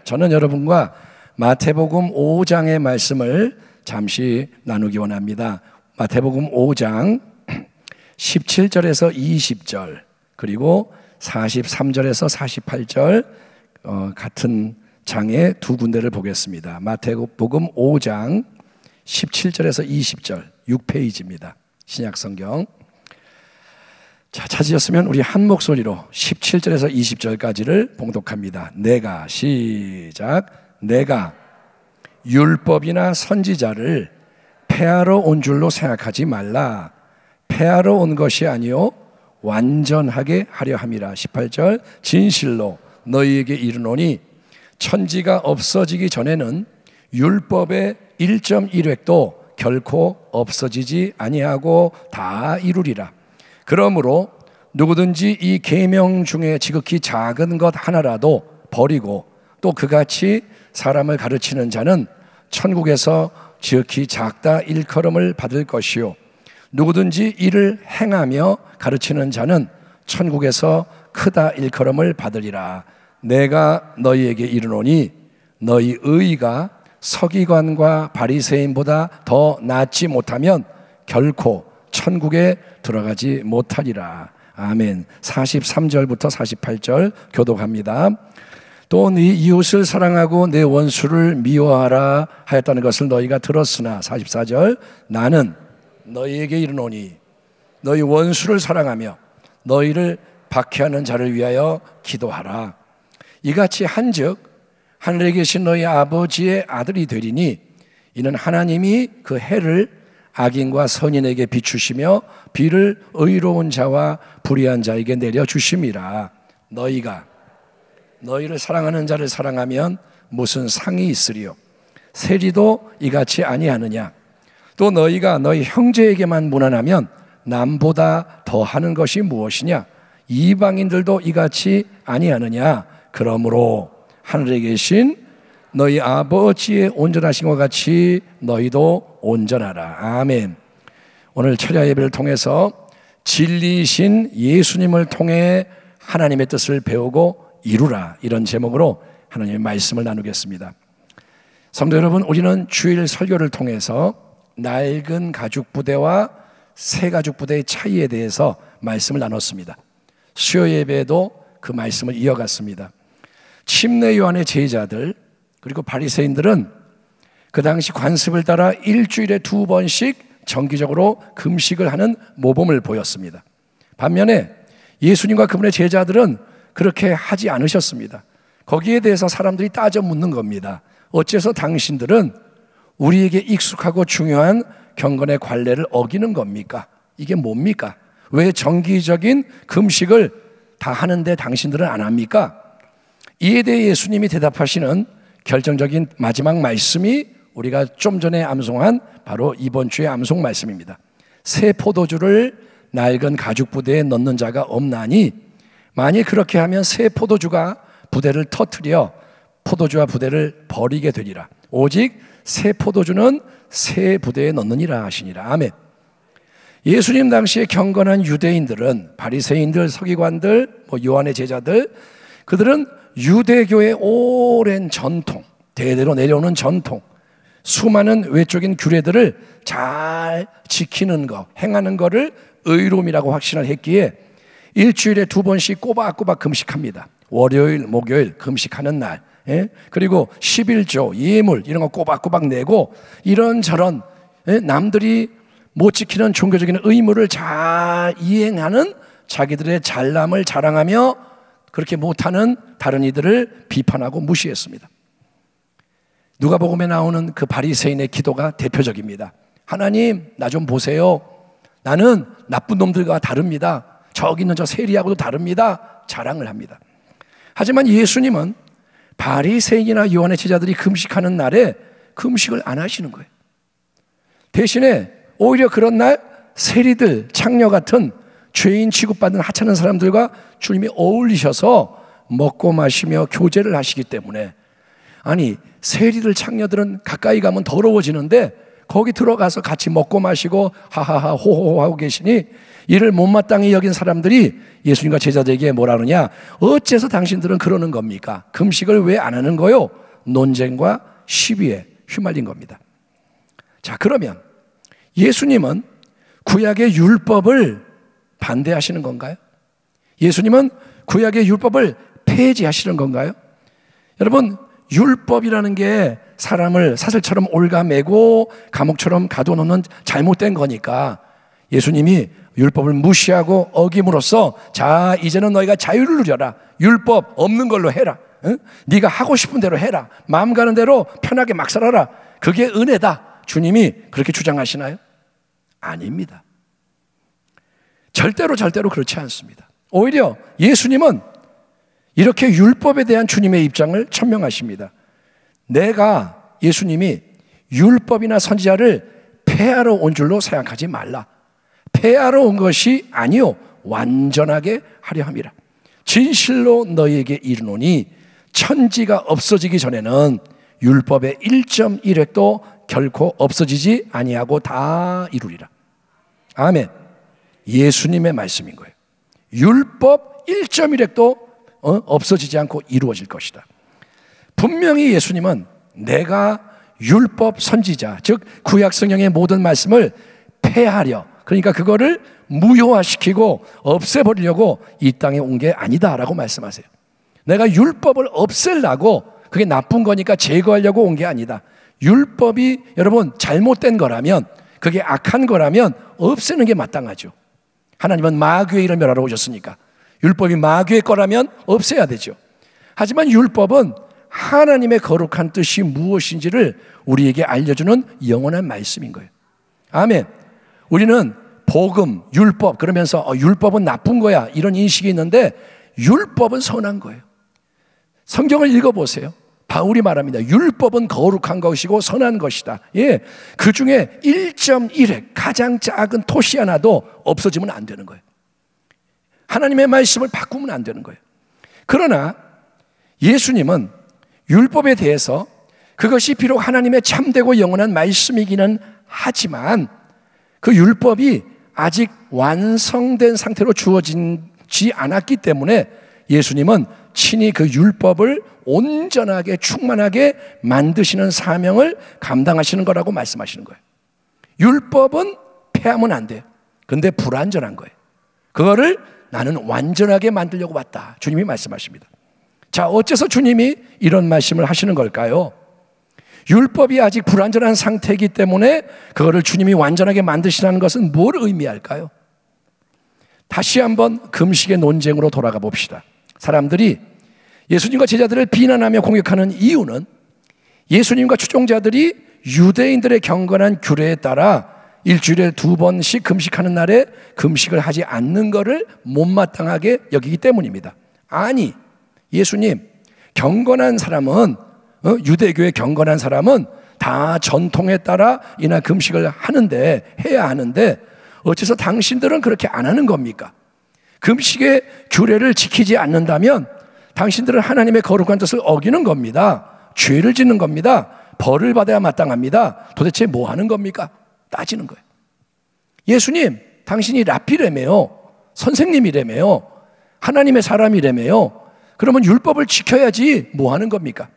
저는 여러분과 마태복음 5장의 말씀을 잠시 나누기 원합니다. 마태복음 5장 17절에서 20절 그리고 43절에서 48절 같은 장의 두 군데를 보겠습니다. 마태복음 5장 17절에서 20절 6페이지입니다. 신약성경. 자, 찾으셨으면 우리 한 목소리로 17절에서 20절까지를 봉독합니다. 내가 시작. 내가 율법이나 선지자를 폐하러 온 줄로 생각하지 말라. 폐하러 온 것이 아니요 완전하게 하려 함이라. 18절. 진실로 너희에게 이르노니 천지가 없어지기 전에는 율법의 1.1획도 결코 없어지지 아니하고 다 이루리라. 그러므로 누구든지 이 계명 중에 지극히 작은 것 하나라도 버리고 또 그같이 사람을 가르치는 자는 천국에서 지극히 작다 일컬음을 받을 것이요 누구든지 이를 행하며 가르치는 자는 천국에서 크다 일컬음을 받으리라. 내가 너희에게 이르노니 너희 의가 서기관과 바리새인보다 더 낫지 못하면 결코 천국에 들어가지 못하리라. 아멘. 43절부터 48절 교독합니다. 또 네 이웃을 사랑하고 내 원수를 미워하라 하였다는 것을 너희가 들었으나 44절. 나는 너희에게 이르노니 너희 원수를 사랑하며 너희를 박해하는 자를 위하여 기도하라. 이같이 한즉 하늘에 계신 너희 아버지의 아들이 되리니 이는 하나님이 그 해를 악인과 선인에게 비추시며 비를 의로운 자와 불의한 자에게 내려주심이라. 너희가 너희를 사랑하는 자를 사랑하면 무슨 상이 있으리요? 세리도 이같이 아니하느냐? 또 너희가 너희 형제에게만 무난하면 남보다 더하는 것이 무엇이냐? 이방인들도 이같이 아니하느냐? 그러므로 하늘에 계신 너희 아버지의 온전하신 것 같이 너희도 온전하라. 아멘. 오늘 철야 예배를 통해서 진리이신 예수님을 통해 하나님의 뜻을 배우고 이루라, 이런 제목으로 하나님의 말씀을 나누겠습니다. 성도 여러분, 우리는 주일 설교를 통해서 낡은 가죽 부대와 새 가죽 부대의 차이에 대해서 말씀을 나눴습니다. 수요 예배에도 그 말씀을 이어갔습니다. 침례 요한의 제자들 그리고 바리새인들은 그 당시 관습을 따라 일주일에 2번씩 정기적으로 금식을 하는 모범을 보였습니다. 반면에 예수님과 그분의 제자들은 그렇게 하지 않으셨습니다. 거기에 대해서 사람들이 따져 묻는 겁니다. 어째서 당신들은 우리에게 익숙하고 중요한 경건의 관례를 어기는 겁니까? 이게 뭡니까? 왜 정기적인 금식을 다 하는데 당신들은 안 합니까? 이에 대해 예수님이 대답하시는 결정적인 마지막 말씀이 우리가 좀 전에 암송한 바로 이번 주의 암송 말씀입니다. 새 포도주를 낡은 가죽 부대에 넣는 자가 없나니 만일 그렇게 하면 새 포도주가 부대를 터뜨려 포도주와 부대를 버리게 되리라. 오직 새 포도주는 새 부대에 넣느니라 하시니라. 아멘. 예수님 당시에 경건한 유대인들은 바리새인들, 서기관들, 요한의 제자들, 그들은 유대교의 오랜 전통, 대대로 내려오는 전통, 수많은 외적인 규례들을 잘 지키는 것, 행하는 것을 의로움이라고 확신을 했기에 일주일에 2번씩 꼬박꼬박 금식합니다. 월요일, 목요일 금식하는 날, 그리고 11조, 예물 이런 거 꼬박꼬박 내고 이런저런 남들이 못 지키는 종교적인 의무를 잘 이행하는 자기들의 잘남을 자랑하며 그렇게 못하는 다른 이들을 비판하고 무시했습니다. 누가복음에 나오는 그 바리새인의 기도가 대표적입니다. 하나님, 나 좀 보세요. 나는 나쁜 놈들과 다릅니다. 저기 있는 저 세리하고도 다릅니다. 자랑을 합니다. 하지만 예수님은 바리새인이나 요한의 제자들이 금식하는 날에 금식을 안 하시는 거예요. 대신에 오히려 그런 날 세리들, 창녀 같은 죄인 취급받는 하찮은 사람들과 주님이 어울리셔서 먹고 마시며 교제를 하시기 때문에, 아니 세리들, 창녀들은 가까이 가면 더러워지는데 거기 들어가서 같이 먹고 마시고 하하하 호호호 하고 계시니 이를 못마땅히 여긴 사람들이 예수님과 제자들에게 뭐라 그러냐? 어째서 당신들은 그러는 겁니까? 금식을 왜 안 하는 거요? 논쟁과 시비에 휘말린 겁니다. 자, 그러면 예수님은 구약의 율법을 반대하시는 건가요? 예수님은 구약의 율법을 폐지하시는 건가요? 여러분, 율법이라는 게 사람을 사슬처럼 올가매고 감옥처럼 가둬놓는 잘못된 거니까 예수님이 율법을 무시하고 어김으로써 자, 이제는 너희가 자유를 누려라. 율법 없는 걸로 해라. 응? 네가 하고 싶은 대로 해라. 마음 가는 대로 편하게 막 살아라. 그게 은혜다. 주님이 그렇게 주장하시나요? 아닙니다. 절대로 그렇지 않습니다. 오히려 예수님은 이렇게 율법에 대한 주님의 입장을 천명하십니다. 예수님이 율법이나 선지자를 폐하러 온 줄로 생각하지 말라. 폐하러 온 것이 아니요 완전하게 하려 함이라. 진실로 너희에게 이르노니 천지가 없어지기 전에는 율법의 1.1획도 결코 없어지지 아니하고 다 이루리라. 아멘. 예수님의 말씀인 거예요. 율법 1.1획도 없어지지 않고 이루어질 것이다. 분명히 예수님은 내가 율법 선지자, 즉 구약 성경의 모든 말씀을 폐하려, 그러니까 그거를 무효화시키고 없애버리려고 이 땅에 온 게 아니다라고 말씀하세요. 내가 율법을 없애려고, 그게 나쁜 거니까 제거하려고 온 게 아니다. 율법이 여러분 잘못된 거라면, 그게 악한 거라면 없애는 게 마땅하죠. 하나님은 마귀의 일을 멸하러 오셨으니까 율법이 마귀의 거라면 없애야 되죠. 하지만 율법은 하나님의 거룩한 뜻이 무엇인지를 우리에게 알려주는 영원한 말씀인 거예요. 아멘. 우리는 복음, 율법 그러면서 율법은 나쁜 거야 이런 인식이 있는데 율법은 선한 거예요. 성경을 읽어보세요. 바울이 말합니다. 율법은 거룩한 것이고 선한 것이다. 예, 그 중에 1.1획 가장 작은 토시 하나도 없어지면 안 되는 거예요. 하나님의 말씀을 바꾸면 안 되는 거예요. 그러나 예수님은 율법에 대해서 그것이 비록 하나님의 참되고 영원한 말씀이기는 하지만 그 율법이 아직 완성된 상태로 주어지지 않았기 때문에 예수님은 친히 그 율법을 온전하게 충만하게 만드시는 사명을 감당하시는 거라고 말씀하시는 거예요. 율법은 폐하면 안 돼요. 근데 불완전한 거예요. 그거를 나는 완전하게 만들려고 왔다. 주님이 말씀하십니다. 자, 어째서 주님이 이런 말씀을 하시는 걸까요? 율법이 아직 불완전한 상태이기 때문에 그거를 주님이 완전하게 만드시라는 것은 뭘 의미할까요? 다시 한번 금식의 논쟁으로 돌아가 봅시다. 사람들이 예수님과 제자들을 비난하며 공격하는 이유는 예수님과 추종자들이 유대인들의 경건한 규례에 따라 일주일에 2번씩 금식하는 날에 금식을 하지 않는 것을 못마땅하게 여기기 때문입니다. 아니, 예수님, 경건한 사람은 유대교의 경건한 사람은 다 전통에 따라 이날 금식을 해야 하는데 어째서 당신들은 그렇게 안 하는 겁니까? 금식의 규례를 지키지 않는다면 당신들은 하나님의 거룩한 뜻을 어기는 겁니다. 죄를 짓는 겁니다. 벌을 받아야 마땅합니다. 도대체 뭐 하는 겁니까? 따지는 거예요. 예수님, 당신이 랍비라며요. 선생님이라며요. 하나님의 사람이라며요. 그러면 율법을 지켜야지 뭐 하는 겁니까?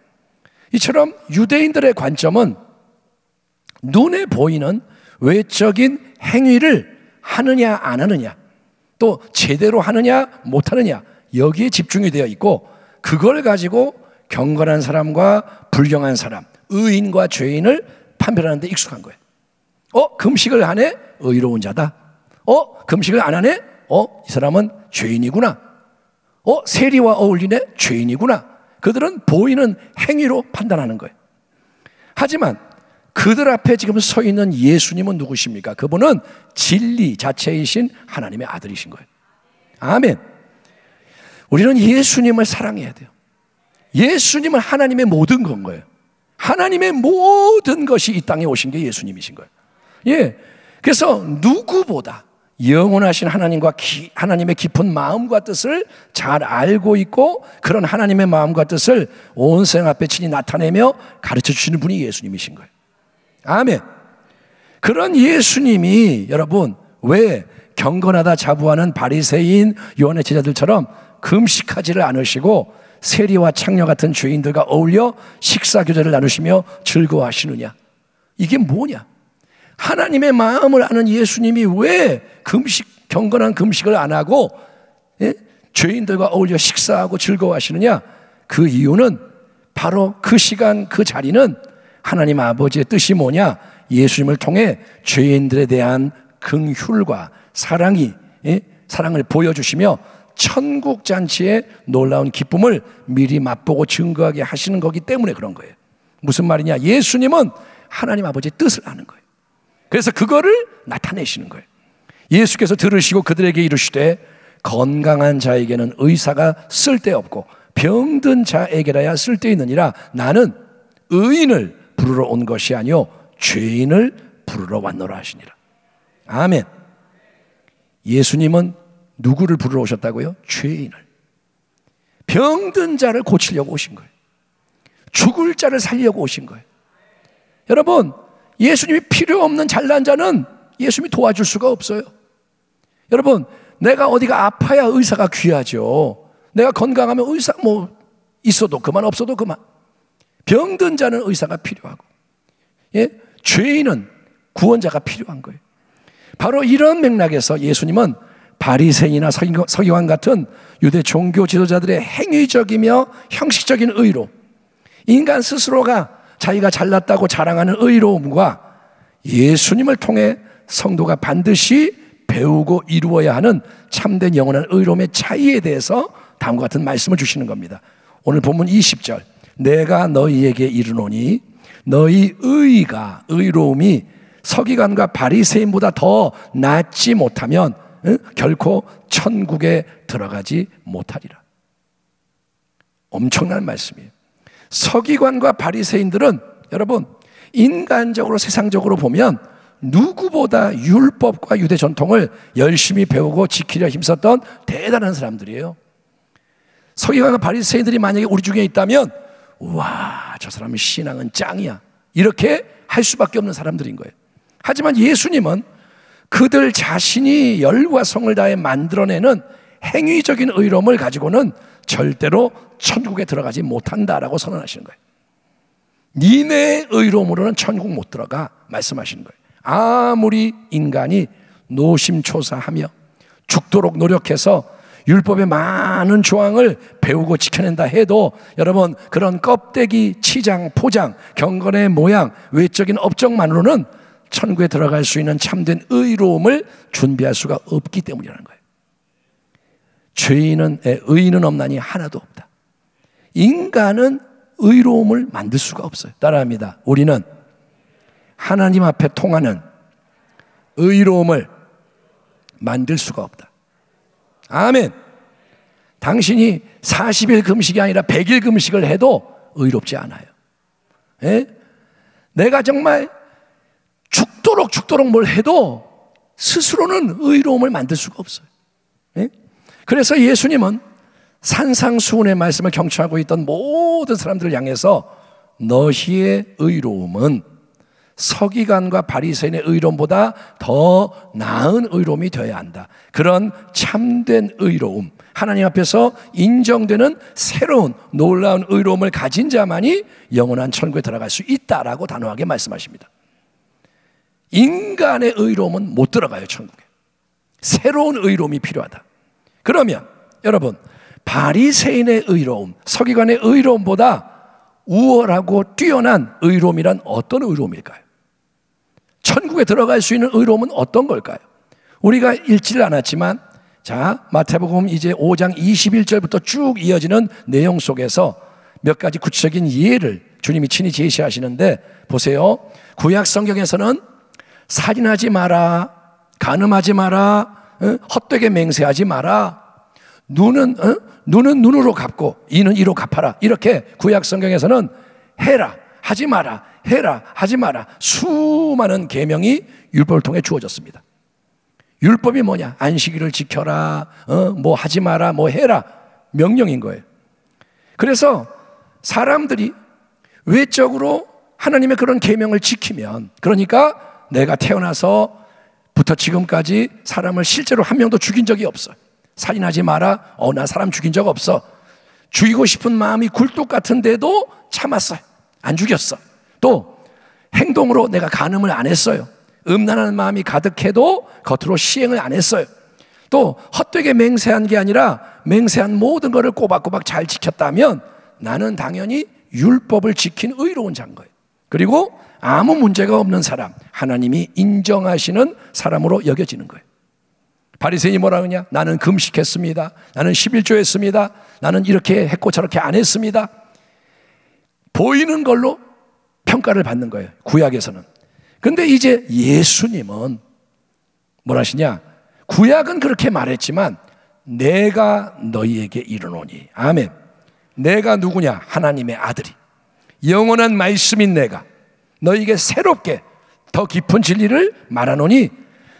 이처럼 유대인들의 관점은 눈에 보이는 외적인 행위를 하느냐 안 하느냐, 또 제대로 하느냐 못하느냐, 여기에 집중이 되어 있고 그걸 가지고 경건한 사람과 불경한 사람, 의인과 죄인을 판별하는 데 익숙한 거예요. 금식을 안 해? 의로운 자다. 금식을 안 하네? 이 사람은 죄인이구나. 세리와 어울리네? 죄인이구나. 그들은 보이는 행위로 판단하는 거예요. 하지만 그들 앞에 지금 서 있는 예수님은 누구십니까? 그분은 진리 자체이신 하나님의 아들이신 거예요. 아멘. 우리는 예수님을 사랑해야 돼요. 예수님은 하나님의 모든 건 거예요. 하나님의 모든 것이 이 땅에 오신 게 예수님이신 거예요. 예. 그래서 누구보다 영원하신 하나님과 하나님의 깊은 마음과 뜻을 잘 알고 있고 그런 하나님의 마음과 뜻을 온 세상 앞에 친히 나타내며 가르쳐 주시는 분이 예수님이신 거예요. 아멘. 그런 예수님이 여러분 왜 경건하다 자부하는 바리새인 요한의 제자들처럼 금식하지를 않으시고 세리와 창녀 같은 죄인들과 어울려 식사 교제를 나누시며 즐거워하시느냐? 이게 뭐냐? 하나님의 마음을 아는 예수님이 왜 경건한 금식을 안 하고 죄인들과 어울려 식사하고 즐거워하시느냐? 그 이유는 바로 그 시간 그 자리는 하나님 아버지의 뜻이 뭐냐? 예수님을 통해 죄인들에 대한 긍휼과 사랑을 보여주시며 천국 잔치의 놀라운 기쁨을 미리 맛보고 증거하게 하시는 거기 때문에 그런 거예요. 무슨 말이냐? 예수님은 하나님 아버지의 뜻을 아는 거예요. 그래서 그거를 나타내시는 거예요. 예수께서 들으시고 그들에게 이르시되 건강한 자에게는 의사가 쓸데없고 병든 자에게라야 쓸데있느니라. 나는 의인을 부르러 온 것이 아니요 죄인을 부르러 왔노라 하시니라. 아멘. 예수님은 누구를 부르러 오셨다고요? 죄인을. 병든 자를 고치려고 오신 거예요. 죽을 자를 살리려고 오신 거예요. 여러분, 예수님이 필요 없는 잘난 자는 예수님이 도와줄 수가 없어요. 여러분, 내가 어디가 아파야 의사가 귀하죠. 내가 건강하면 의사 있어도 그만 없어도 그만. 병든 자는 의사가 필요하고, 죄인은 구원자가 필요한 거예요. 바로 이런 맥락에서 예수님은 바리새인이나 서기관 같은 유대 종교 지도자들의 행위적이며 형식적인 의로, 인간 스스로가 자기가 잘났다고 자랑하는 의로움과 예수님을 통해 성도가 반드시 배우고 이루어야 하는 참된 영원한 의로움의 차이에 대해서 다음과 같은 말씀을 주시는 겁니다. 오늘 본문 20절, 내가 너희에게 이르노니 너희 의로움이 서기관과 바리새인보다 더 낫지 못하면 결코 천국에 들어가지 못하리라. 엄청난 말씀이에요. 서기관과 바리새인들은 여러분 인간적으로 세상적으로 보면 누구보다 율법과 유대 전통을 열심히 배우고 지키려 힘썼던 대단한 사람들이에요. 서기관과 바리새인들이 만약에 우리 중에 있다면 우와, 저 사람의 신앙은 짱이야, 이렇게 할 수밖에 없는 사람들인 거예요. 하지만 예수님은 그들 자신이 열과 성을 다해 만들어내는 행위적인 의로움을 가지고는 절대로 천국에 들어가지 못한다라고 선언하시는 거예요. 니네의 의로움으로는 천국 못 들어가 말씀하시는 거예요. 아무리 인간이 노심초사하며 죽도록 노력해서 율법의 많은 조항을 배우고 지켜낸다 해도 여러분 그런 껍데기, 치장, 포장, 경건의 모양, 외적인 업적만으로는 천국에 들어갈 수 있는 참된 의로움을 준비할 수가 없기 때문이라는 거예요. 의인은 없나니 하나도 없다. 인간은 의로움을 만들 수가 없어요. 따라합니다. 우리는 하나님 앞에 통하는 의로움을 만들 수가 없다. 아멘. 당신이 40일 금식이 아니라 100일 금식을 해도 의롭지 않아요. 내가 정말 죽도록 뭘 해도 스스로는 의로움을 만들 수가 없어요. 그래서 예수님은 산상수훈의 말씀을 경청하고 있던 모든 사람들을 향해서 너희의 의로움은 서기관과 바리새인의 의로움보다 더 나은 의로움이 되어야 한다. 그런 참된 의로움, 하나님 앞에서 인정되는 새로운 놀라운 의로움을 가진 자만이 영원한 천국에 들어갈 수 있다라고 단호하게 말씀하십니다. 인간의 의로움은 못 들어가요, 천국에. 새로운 의로움이 필요하다. 그러면 여러분, 바리새인의 의로움, 서기관의 의로움보다 우월하고 뛰어난 의로움이란 어떤 의로움일까요? 천국에 들어갈 수 있는 의로움은 어떤 걸까요? 우리가 읽지를 않았지만, 자, 마태복음 이제 5장 21절부터 쭉 이어지는 내용 속에서 몇 가지 구체적인 예를 주님이 친히 제시하시는데, 보세요. 구약 성경에서는 살인하지 마라, 간음하지 마라, 헛되게 맹세하지 마라, 눈은 눈으로 갚고 이는 이로 갚아라, 이렇게 구약 성경에서는 해라, 하지 마라, 해라, 하지 마라, 수많은 계명이 율법을 통해 주어졌습니다. 율법이 뭐냐? 안식일을 지켜라, 뭐 하지 마라, 뭐 해라, 명령인 거예요. 그래서 사람들이 외적으로 하나님의 그런 계명을 지키면, 그러니까 내가 태어나서부터 지금까지 사람을 실제로 한 명도 죽인 적이 없어. 살인하지 마라. 나 사람 죽인 적 없어. 죽이고 싶은 마음이 굴뚝 같은데도 참았어요. 안 죽였어. 또 행동으로 내가 간음을 안 했어요. 음란한 마음이 가득해도 겉으로 시행을 안 했어요. 또 헛되게 맹세한 게 아니라 맹세한 모든 것을 꼬박꼬박 잘 지켰다면 나는 당연히 율법을 지킨 의로운 자인 거예요. 그리고 아무 문제가 없는 사람, 하나님이 인정하시는 사람으로 여겨지는 거예요. 바리새인이 뭐라 그러냐? 나는 금식했습니다. 나는 11조 했습니다. 나는 이렇게 했고 저렇게 안 했습니다. 보이는 걸로 평가를 받는 거예요. 구약에서는. 근데 이제 예수님은 뭐라 하시냐? 구약은 그렇게 말했지만 내가 너희에게 이르노니. 아멘. 내가 누구냐? 하나님의 아들이. 영원한 말씀인 내가 너희에게 새롭게 더 깊은 진리를 말하노니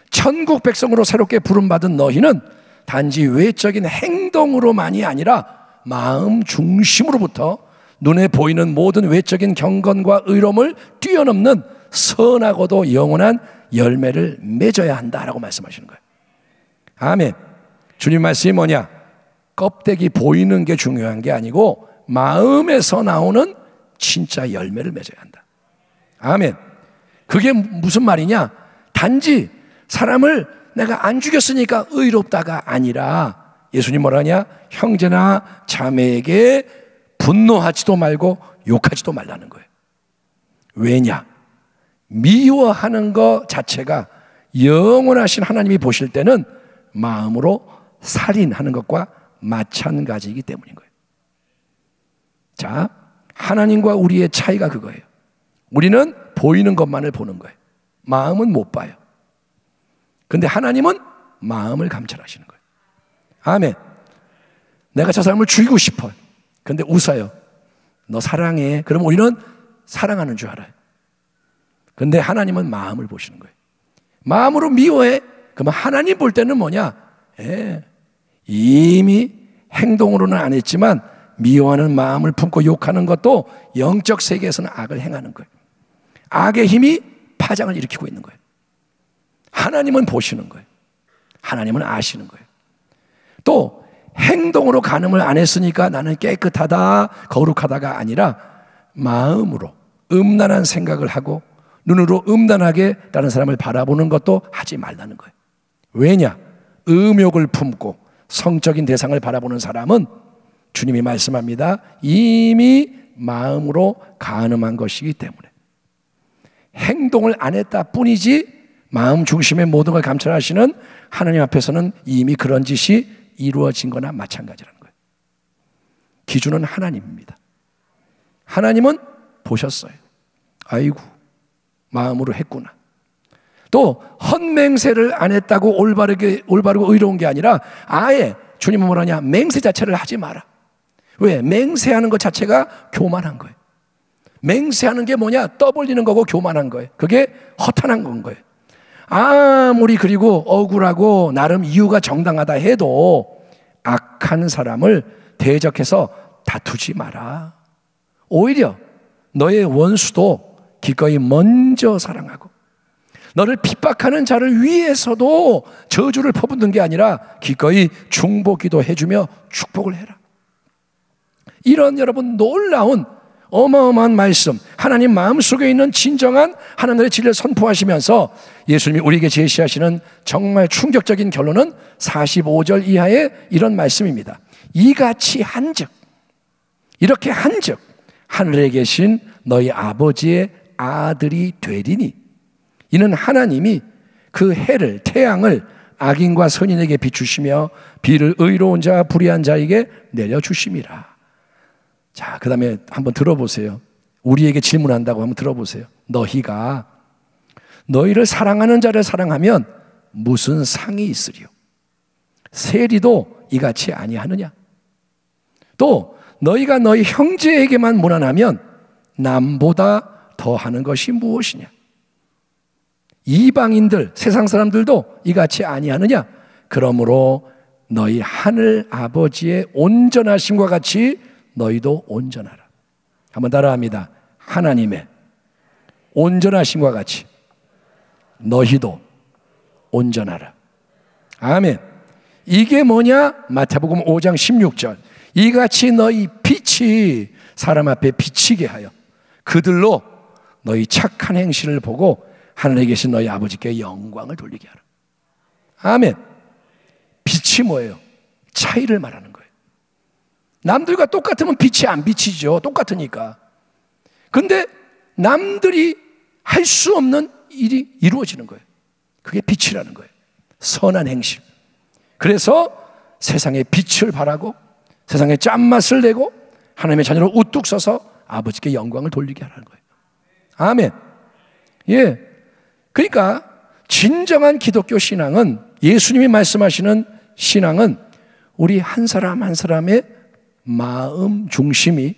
천국 백성으로 새롭게 부름받은 너희는 단지 외적인 행동으로만이 아니라 마음 중심으로부터 눈에 보이는 모든 외적인 경건과 의로움을 뛰어넘는 선하고도 영원한 열매를 맺어야 한다라고 말씀하시는 거예요. 아멘. 주님 말씀이 뭐냐? 껍데기 보이는 게 중요한 게 아니고 마음에서 나오는 진짜 열매를 맺어야 한다. 아멘. 그게 무슨 말이냐? 단지 사람을 내가 안 죽였으니까 의롭다가 아니라 예수님 뭐라 하냐? 형제나 자매에게 분노하지도 말고 욕하지도 말라는 거예요. 왜냐? 미워하는 것 자체가 영원하신 하나님이 보실 때는 마음으로 살인하는 것과 마찬가지이기 때문인 거예요. 자, 하나님과 우리의 차이가 그거예요. 우리는 보이는 것만을 보는 거예요. 마음은 못 봐요. 근데 하나님은 마음을 감찰하시는 거예요. 아멘. 내가 저 사람을 죽이고 싶어요. 근데 웃어요. 너 사랑해. 그럼 우리는 사랑하는 줄 알아요. 근데 하나님은 마음을 보시는 거예요. 마음으로 미워해. 그러면 하나님 볼 때는 뭐냐? 이미 행동으로는 안 했지만 미워하는 마음을 품고 욕하는 것도 영적 세계에서는 악을 행하는 거예요. 악의 힘이 파장을 일으키고 있는 거예요. 하나님은 보시는 거예요. 하나님은 아시는 거예요. 또 행동으로 간음을 안 했으니까 나는 깨끗하다, 거룩하다가 아니라 마음으로 음란한 생각을 하고 눈으로 음란하게 다른 사람을 바라보는 것도 하지 말라는 거예요. 왜냐? 음욕을 품고 성적인 대상을 바라보는 사람은 주님이 말씀합니다. 이미 마음으로 간음한 것이기 때문에 행동을 안 했다 뿐이지 마음 중심의 모든 걸 감찰하시는 하나님 앞에서는 이미 그런 짓이 이루어진 거나 마찬가지라는 거예요. 기준은 하나님입니다. 하나님은 보셨어요. 아이고 마음으로 했구나. 또 헛맹세를 안 했다고 올바르고 의로운 게 아니라 아예 주님은 뭐라냐? 맹세 자체를 하지 마라. 왜? 맹세하는 것 자체가 교만한 거예요. 맹세하는 게 뭐냐? 떠벌리는 거고 교만한 거예요. 그게 허탄한 건 거예요. 아무리 그리고 억울하고 나름 이유가 정당하다 해도 악한 사람을 대적해서 다투지 마라. 오히려 너의 원수도 기꺼이 먼저 사랑하고 너를 핍박하는 자를 위해서도 저주를 퍼붓는 게 아니라 기꺼이 중보기도 해주며 축복을 해라. 이런 여러분 놀라운 어마어마한 말씀, 하나님 마음속에 있는 진정한 하나님의 진리를 선포하시면서 예수님이 우리에게 제시하시는 정말 충격적인 결론은 45절 이하의 이런 말씀입니다. 이같이 한즉, 이렇게 한즉 하늘에 계신 너희 아버지의 아들이 되리니 이는 하나님이 그 해를 태양을 악인과 선인에게 비추시며 비를 의로운 자와 불의한 자에게 내려주심이라. 자, 그 다음에 한번 들어보세요. 우리에게 질문한다고 한번 들어보세요. 너희가 너희를 사랑하는 자를 사랑하면 무슨 상이 있으리요? 세리도 이같이 아니하느냐? 또 너희가 너희 형제에게만 무난하면 남보다 더하는 것이 무엇이냐? 이방인들, 세상 사람들도 이같이 아니하느냐? 그러므로 너희 하늘 아버지의 온전하심과 같이 너희도 온전하라. 한번 따라합니다. 하나님의 온전하심과 같이 너희도 온전하라. 아멘. 이게 뭐냐? 마태복음 5장 16절. 이같이 너희 빛이 사람 앞에 비치게 하여 그들로 너희 착한 행실을 보고 하늘에 계신 너희 아버지께 영광을 돌리게 하라. 아멘. 빛이 뭐예요? 차이를 말하는 거예요. 남들과 똑같으면 빛이 안 비치죠. 똑같으니까. 근데 남들이 할 수 없는 일이 이루어지는 거예요. 그게 빛이라는 거예요. 선한 행실. 그래서 세상에 빛을 발하고 세상에 짠맛을 내고 하나님의 자녀로 우뚝 서서 아버지께 영광을 돌리게 하라는 거예요. 아멘. 예. 그러니까 진정한 기독교 신앙은, 예수님이 말씀하시는 신앙은 우리 한 사람 한 사람의 마음 중심이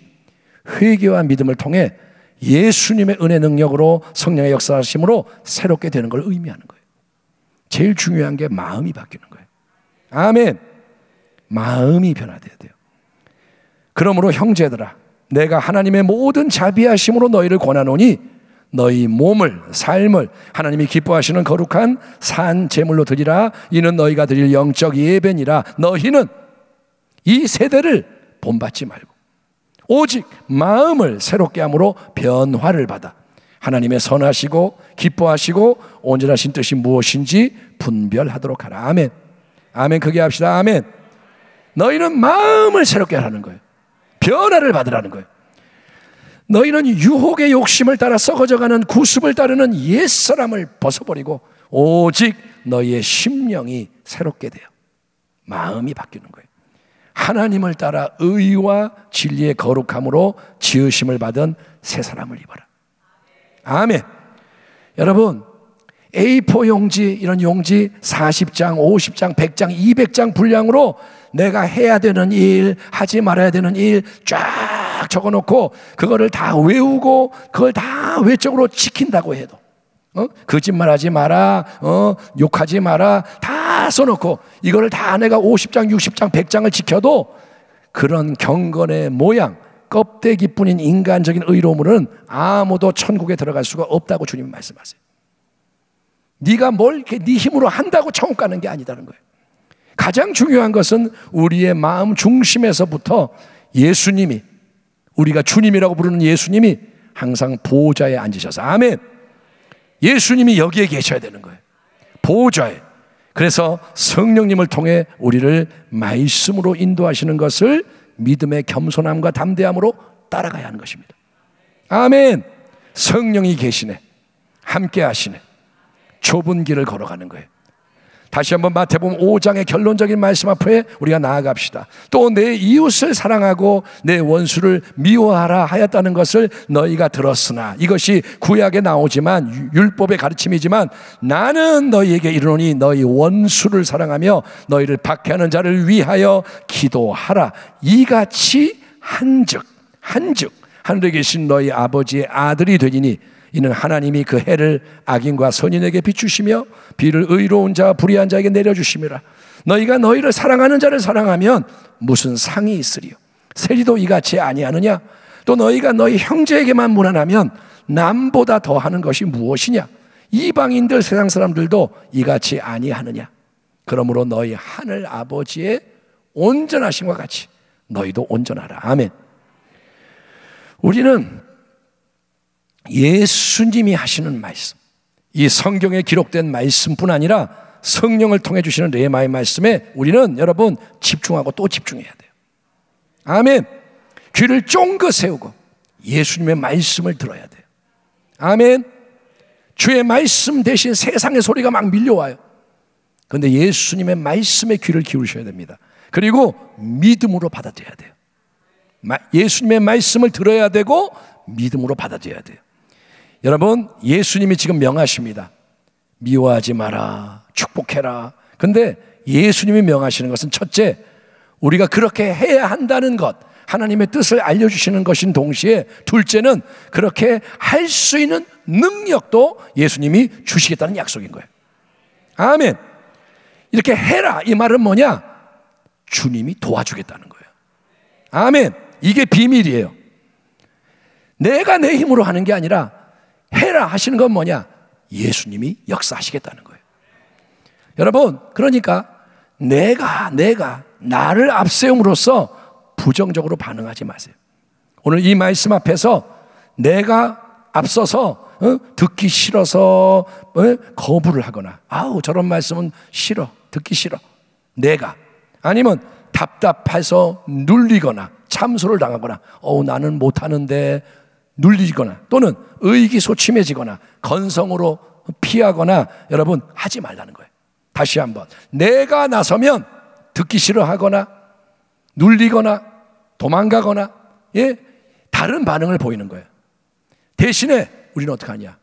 회개와 믿음을 통해 예수님의 은혜 능력으로 성령의 역사하심으로 새롭게 되는 걸 의미하는 거예요. 제일 중요한 게 마음이 바뀌는 거예요. 아멘. 마음이 변화돼야 돼요. 그러므로 형제들아, 내가 하나님의 모든 자비하심으로 너희를 권하노니 너희 몸을, 삶을 하나님이 기뻐하시는 거룩한 산 제물로 드리라. 이는 너희가 드릴 영적 예배니라. 너희는 이 세대를 본받지 말고 오직 마음을 새롭게 함으로 변화를 받아 하나님의 선하시고 기뻐하시고 온전하신 뜻이 무엇인지 분별하도록 하라. 아멘. 아멘. 크게 합시다. 아멘. 너희는 마음을 새롭게 하라는 거예요. 변화를 받으라는 거예요. 너희는 유혹의 욕심을 따라 썩어져가는 구습을 따르는 옛사람을 벗어버리고 오직 너희의 심령이 새롭게 돼요. 마음이 바뀌는 거예요. 하나님을 따라 의와 진리의 거룩함으로 지으심을 받은 새 사람을 입어라. 아멘. 여러분, A4 용지, 이런 용지 40장, 50장, 100장, 200장 분량으로 내가 해야 되는 일, 하지 말아야 되는 일 쫙 적어놓고 그거를 다 외우고 그걸 다 외적으로 지킨다고 해도 거짓말하지 마라, 욕하지 마라 다 써놓고 이거를 다 내가 50장, 60장, 100장을 지켜도 그런 경건의 모양, 껍데기뿐인 인간적인 의로움으로는 아무도 천국에 들어갈 수가 없다고 주님은 말씀하세요. 네가 뭘 이렇게 네 힘으로 한다고 천국 가는 게 아니다는 거예요. 가장 중요한 것은 우리의 마음 중심에서부터 예수님이, 우리가 주님이라고 부르는 예수님이 항상 보좌에 앉으셔서, 아멘. 예수님이 여기에 계셔야 되는 거예요. 보좌에. 그래서 성령님을 통해 우리를 말씀으로 인도하시는 것을 믿음의 겸손함과 담대함으로 따라가야 하는 것입니다. 아멘. 성령이 계시네, 함께 하시네, 좁은 길을 걸어가는 거예요. 다시 한번 마태복음 5장의 결론적인 말씀 앞에 우리가 나아갑시다. 또 내 이웃을 사랑하고 내 원수를 미워하라 하였다는 것을 너희가 들었으나, 이것이 구약에 나오지만 율법의 가르침이지만 나는 너희에게 이르노니 너희 원수를 사랑하며 너희를 박해하는 자를 위하여 기도하라. 이같이 한즉 하늘에 계신 너희 아버지의 아들이 되리니 이는 하나님이 그 해를 악인과 선인에게 비추시며 비를 의로운 자와 불의한 자에게 내려주심이라. 너희가 너희를 사랑하는 자를 사랑하면 무슨 상이 있으리요? 세리도 이같이 아니하느냐? 또 너희가 너희 형제에게만 무난하면 남보다 더하는 것이 무엇이냐? 이방인들 세상 사람들도 이같이 아니하느냐? 그러므로 너희 하늘 아버지의 온전하심과 같이 너희도 온전하라. 아멘. 우리는 예수님이 하시는 말씀, 이 성경에 기록된 말씀뿐 아니라 성령을 통해 주시는 레마의 말씀에 우리는 여러분 집중하고 또 집중해야 돼요. 아멘. 귀를 쫑긋 세우고 예수님의 말씀을 들어야 돼요. 아멘. 주의 말씀 대신 세상의 소리가 막 밀려와요. 그런데 예수님의 말씀에 귀를 기울이셔야 됩니다. 그리고 믿음으로 받아들여야 돼요. 예수님의 말씀을 들어야 되고 믿음으로 받아들여야 돼요. 여러분, 예수님이 지금 명하십니다. 미워하지 마라, 축복해라. 근데 예수님이 명하시는 것은 첫째, 우리가 그렇게 해야 한다는 것, 하나님의 뜻을 알려주시는 것인 동시에 둘째는 그렇게 할 수 있는 능력도 예수님이 주시겠다는 약속인 거예요. 아멘. 이렇게 해라, 이 말은 뭐냐? 주님이 도와주겠다는 거예요. 아멘. 이게 비밀이에요. 내가 내 힘으로 하는 게 아니라 해라 하시는 건 뭐냐? 예수님이 역사하시겠다는 거예요. 여러분, 그러니까 내가 나를 앞세움으로써 부정적으로 반응하지 마세요. 오늘 이 말씀 앞에서 내가 앞서서 듣기 싫어서 거부를 하거나, 아우 저런 말씀은 싫어, 듣기 싫어, 내가 아니면 답답해서 눌리거나 참소를 당하거나, 나는 못하는데 눌리거나, 또는 의기소침해지거나 건성으로 피하거나, 여러분 하지 말라는 거예요. 다시 한번, 내가 나서면 듣기 싫어하거나 눌리거나 도망가거나 다른 반응을 보이는 거예요. 대신에 우리는 어떻게 하냐?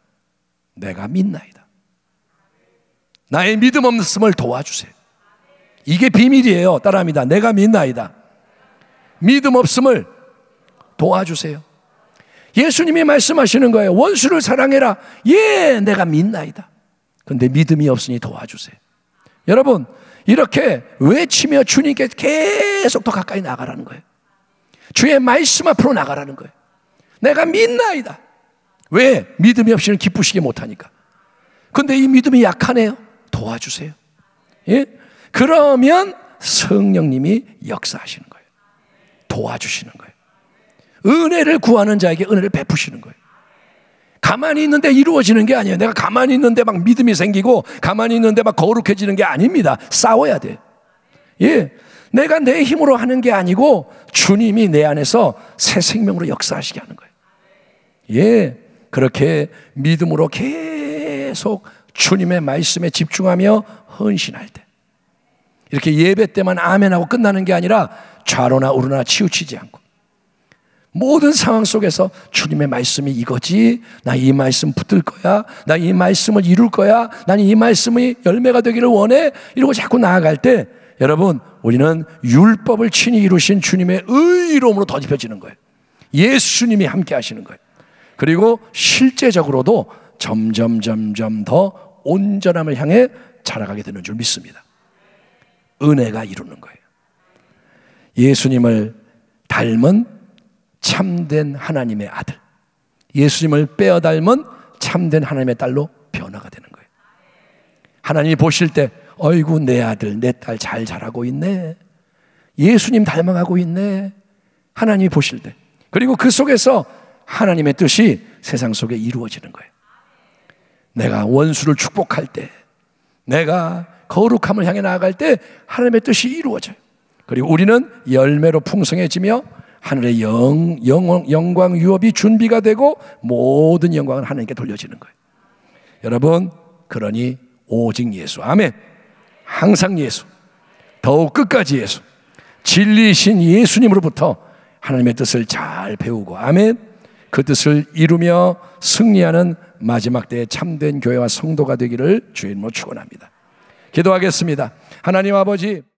내가 믿나이다. 나의 믿음 없음을 도와주세요. 이게 비밀이에요. 따라합니다. 내가 믿나이다. 믿음 없음을 도와주세요. 예수님이 말씀하시는 거예요. 원수를 사랑해라. 내가 믿나이다. 그런데 믿음이 없으니 도와주세요. 여러분, 이렇게 외치며 주님께 계속 더 가까이 나가라는 거예요. 주의 말씀 앞으로 나가라는 거예요. 내가 믿나이다. 왜? 믿음이 없이는 기쁘시게 못하니까. 그런데 이 믿음이 약하네요. 도와주세요. 그러면 성령님이 역사하시는 거예요. 도와주시는 거예요. 은혜를 구하는 자에게 은혜를 베푸시는 거예요. 가만히 있는데 이루어지는 게 아니에요. 내가 가만히 있는데 막 믿음이 생기고 가만히 있는데 막 거룩해지는 게 아닙니다. 싸워야 돼요. 내가 내 힘으로 하는 게 아니고 주님이 내 안에서 새 생명으로 역사하시게 하는 거예요. 그렇게 믿음으로 계속 주님의 말씀에 집중하며 헌신할 때, 이렇게 예배 때만 아멘하고 끝나는 게 아니라 좌로나 우로나 치우치지 않고 모든 상황 속에서 주님의 말씀이 이거지, 나 이 말씀 붙들 거야, 나 이 말씀을 이룰 거야, 나는 이 말씀이 열매가 되기를 원해, 이러고 자꾸 나아갈 때, 여러분, 우리는 율법을 친히 이루신 주님의 의로움으로 더딥혀지는 거예요. 예수님이 함께 하시는 거예요. 그리고 실제적으로도 점점 더 온전함을 향해 자라가게 되는 줄 믿습니다. 은혜가 이루는 거예요. 예수님을 닮은 참된 하나님의 아들, 예수님을 빼어 닮은 참된 하나님의 딸로 변화가 되는 거예요. 하나님이 보실 때, 어이구 내 아들 내 딸 잘 자라고 있네, 예수님 닮아가고 있네, 하나님이 보실 때, 그리고 그 속에서 하나님의 뜻이 세상 속에 이루어지는 거예요. 내가 원수를 축복할 때, 내가 거룩함을 향해 나아갈 때 하나님의 뜻이 이루어져요. 그리고 우리는 열매로 풍성해지며 하늘의 영광 유업이 준비가 되고 모든 영광은 하나님께 돌려지는 거예요. 여러분, 그러니 오직 예수, 아멘, 항상 예수, 더욱 끝까지 예수, 진리이신 예수님으로부터 하나님의 뜻을 잘 배우고, 아멘, 그 뜻을 이루며 승리하는 마지막 때의 참된 교회와 성도가 되기를 주의 이름으로 축원합니다. 기도하겠습니다. 하나님 아버지,